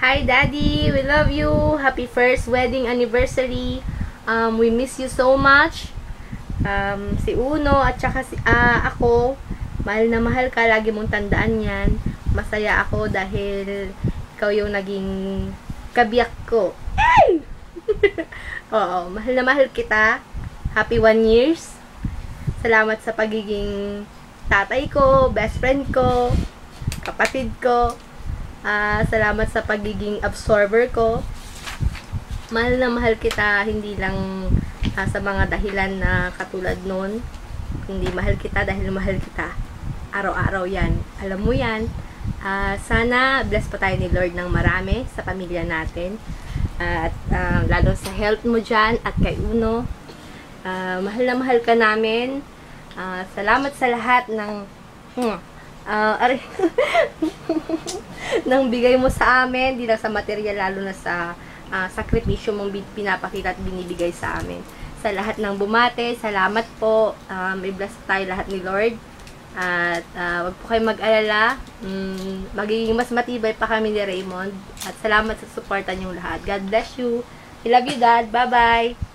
Hi, Daddy! We love you! Happy first wedding anniversary! We miss you so much. Si Uno at saka ako, mahal na mahal ka. Lagi mong tandaan yan. Masaya ako dahil ikaw yung naging kabiyak ko. Ay! Oo, mahal na mahal kita. Happy 1 years. Salamat sa pagiging tatay ko, best friend ko, kapatid ko. Salamat sa pagiging absorber ko. Mahal na mahal kita, hindi lang sa mga dahilan na katulad nun. Hindi mahal kita dahil mahal kita. Araw-araw yan. Alam mo yan. Sana bless pa tayo ni Lord ng marami sa pamilya natin. At lalo sa health mo dyan at kay Uno. Mahal na mahal ka namin. Salamat sa lahat ng nang bigay mo sa amin, di lang sa material, lalo na sa sakripisyo mong pinapakita at binibigay sa amin. Sa lahat ng bumate, salamat po. May bless tayo lahat ni Lord. At wag po kayong mag-alala. Magiging mas matibay pa kami ni Raymond. At salamat sa suporta niyong lahat. God bless you. I love you, Dad. Bye-bye.